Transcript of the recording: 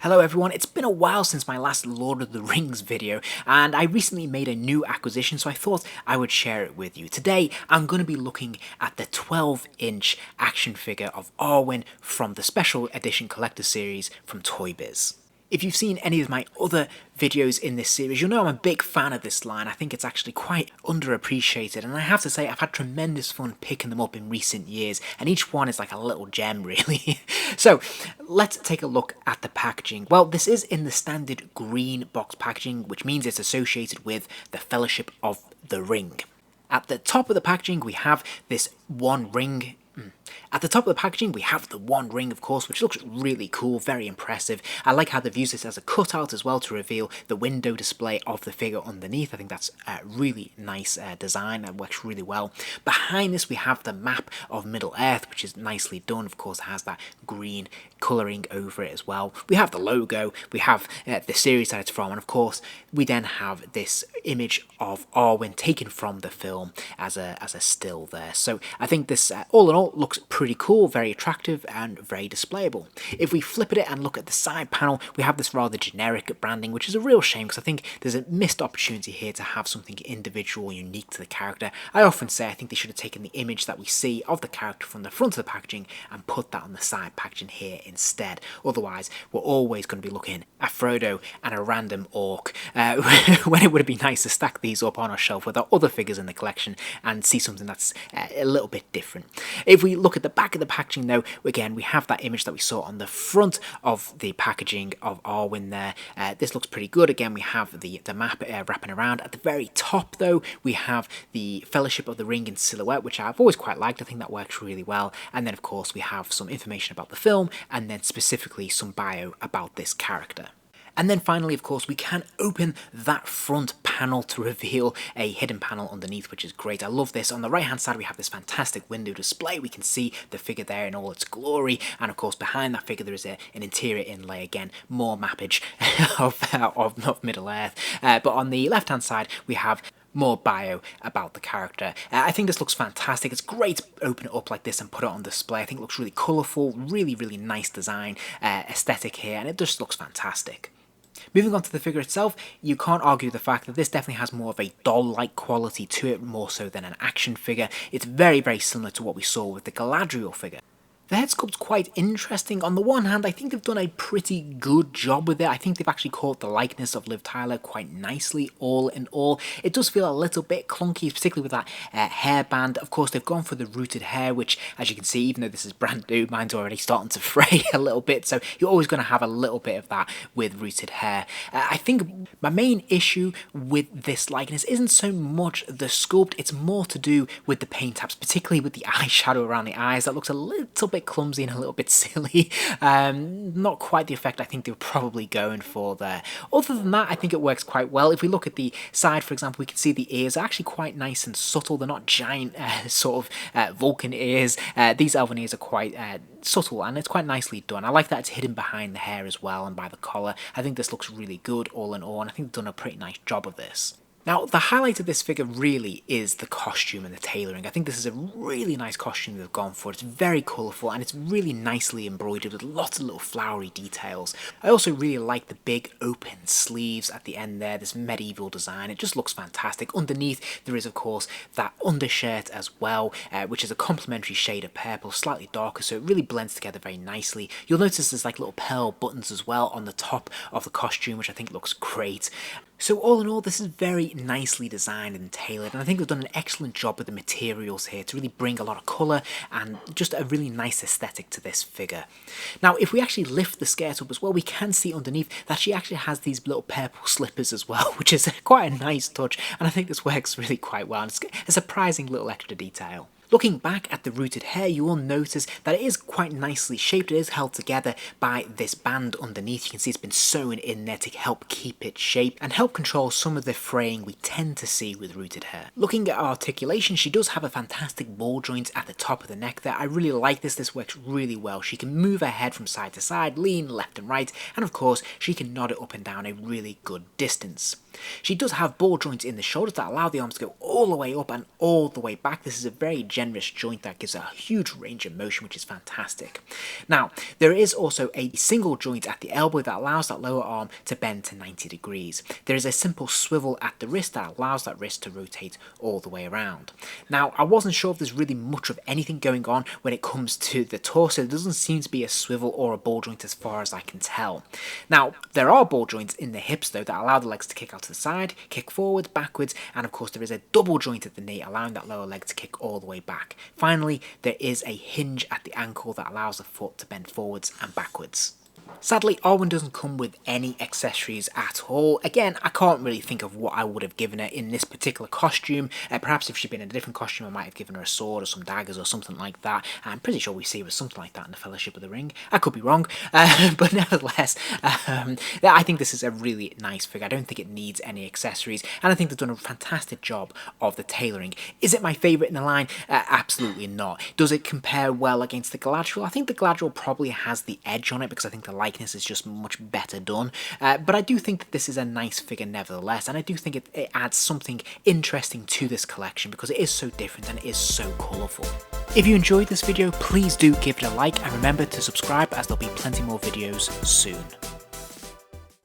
Hello everyone, it's been a while since my last Lord of the Rings video, and I recently made a new acquisition, so I thought I would share it with you. Today, I'm going to be looking at the 12-inch action figure of Arwen from the Special Edition Collector Series from ToyBiz. If you've seen any of my other videos in this series, you'll know I'm a big fan of this line. I think it's actually quite underappreciated, and I have to say I've had tremendous fun picking them up in recent years, and each one is like a little gem really. So let's take a look at the packaging. Well, this is in the standard green box packaging, which means it's associated with the Fellowship of the Ring. At the top of the packaging we have this one ring. At the top of the packaging we have the one ring, of course, which looks really cool, very impressive. I like how they've used this as a cutout as well to reveal the window display of the figure underneath. I think that's a really nice design that works really well. Behind this we have the map of Middle-earth, which is nicely done. Of course, it has that green colouring over it as well. We have the logo, we have the series that it's from, and of course we then have this image of Arwen taken from the film as a still there. So I think this all in all looks pretty cool, very attractive and very displayable. If we flip at it and look at the side panel, we have this rather generic branding, which is a real shame because I think there's a missed opportunity here to have something individual, unique to the character. I often say I think they should have taken the image that we see of the character from the front of the packaging and put that on the side packaging here instead. Otherwise, we're always going to be looking at Frodo and a random orc, when it would be nice to stack these up on our shelf with our other figures in the collection and see something that's a little bit different. If we look at the back of the packaging though, again we have that image that we saw on the front of the packaging of Arwen there. This looks pretty good. Again, we have the map wrapping around. At the very top though, we have the Fellowship of the Ring in silhouette, which I've always quite liked. I think that works really well. And then of course we have some information about the film and then specifically some bio about this character. And then finally, of course, we can open that front panel to reveal a hidden panel underneath, which is great. I love this. On the right hand side we have this fantastic window display. We can see the figure there in all its glory, and of course behind that figure there is an interior inlay. Again, more mappage of Middle-earth. But on the left hand side we have more bio about the character. I think this looks fantastic. It's great to open it up like this and put it on display. I think it looks really colourful, really nice design, aesthetic here, and it just looks fantastic. Moving on to the figure itself, you can't argue the fact that this definitely has more of a doll-like quality to it, more so than an action figure. It's very similar to what we saw with the Galadriel figure. The head sculpt's quite interesting. On the one hand, I think they've done a pretty good job with it. I think they've actually caught the likeness of Liv Tyler quite nicely, all in all. It does feel a little bit clunky, particularly with that hairband. Of course, they've gone for the rooted hair, which, as you can see, even though this is brand new, mine's already starting to fray a little bit, so you're always going to have a little bit of that with rooted hair. I think my main issue with this likeness isn't so much the sculpt, it's more to do with the paint apps, particularly with the eyeshadow around the eyes. That looks a little bit clumsy and a little bit silly. Not quite the effect I think they were probably going for there. Other than that, I think it works quite well. If we look at the side, for example, we can see the ears are actually quite nice and subtle. They're not giant sort of Vulcan ears. These elven ears are quite subtle, and it's quite nicely done. I like that it's hidden behind the hair as well and by the collar. I think this looks really good all in all, and I think they've done a pretty nice job of this. Now, the highlight of this figure really is the costume and the tailoring. I think this is a really nice costume they've gone for. It's very colourful and it's really nicely embroidered with lots of little flowery details. I also really like the big open sleeves at the end there, this medieval design. It just looks fantastic. Underneath there is, of course, that undershirt as well, which is a complementary shade of purple, slightly darker, so it really blends together very nicely. You'll notice there's like little pearl buttons as well on the top of the costume, which I think looks great. So all in all, this is very nicely designed and tailored, and I think they've done an excellent job with the materials here to really bring a lot of colour and just a really nice aesthetic to this figure. Now, if we actually lift the skirt up as well, we can see underneath that she actually has these little purple slippers as well, which is quite a nice touch, and I think this works really quite well. It's a surprising little extra detail. Looking back at the rooted hair, you will notice that it is quite nicely shaped. It is held together by this band underneath. You can see it's been sewn in there to help keep its shape and help control some of the fraying we tend to see with rooted hair. Looking at articulation, she does have a fantastic ball joint at the top of the neck there. I really like this. This works really well. She can move her head from side to side, lean left and right, and of course she can nod it up and down a really good distance. She does have ball joints in the shoulders that allow the arms to go all the way up and all the way back. This is a very generous joint that gives a huge range of motion, which is fantastic. Now, there is also a single joint at the elbow that allows that lower arm to bend to 90 degrees. There is a simple swivel at the wrist that allows that wrist to rotate all the way around. Now, I wasn't sure if there's really much of anything going on when it comes to the torso. There doesn't seem to be a swivel or a ball joint as far as I can tell. Now, there are ball joints in the hips though that allow the legs to kick out to the side, kick forwards, backwards, and of course there is a double joint at the knee allowing that lower leg to kick all the way back. Finally, there is a hinge at the ankle that allows the foot to bend forwards and backwards. Sadly, Arwen doesn't come with any accessories at all. Again, I can't really think of what I would have given her in this particular costume. Perhaps if she'd been in a different costume, I might have given her a sword or some daggers or something like that. I'm pretty sure we see it was something like that in the Fellowship of the Ring. I could be wrong, but nevertheless, I think this is a really nice figure. I don't think it needs any accessories, and I think they've done a fantastic job of the tailoring. Is it my favourite in the line? Absolutely not. Does it compare well against the Galadriel? I think the Galadriel probably has the edge on it because I think the likeness is just much better done, but I do think that this is a nice figure nevertheless, and I do think it adds something interesting to this collection because it is so different and it is so colourful. If you enjoyed this video, please do give it a like and remember to subscribe as there'll be plenty more videos soon.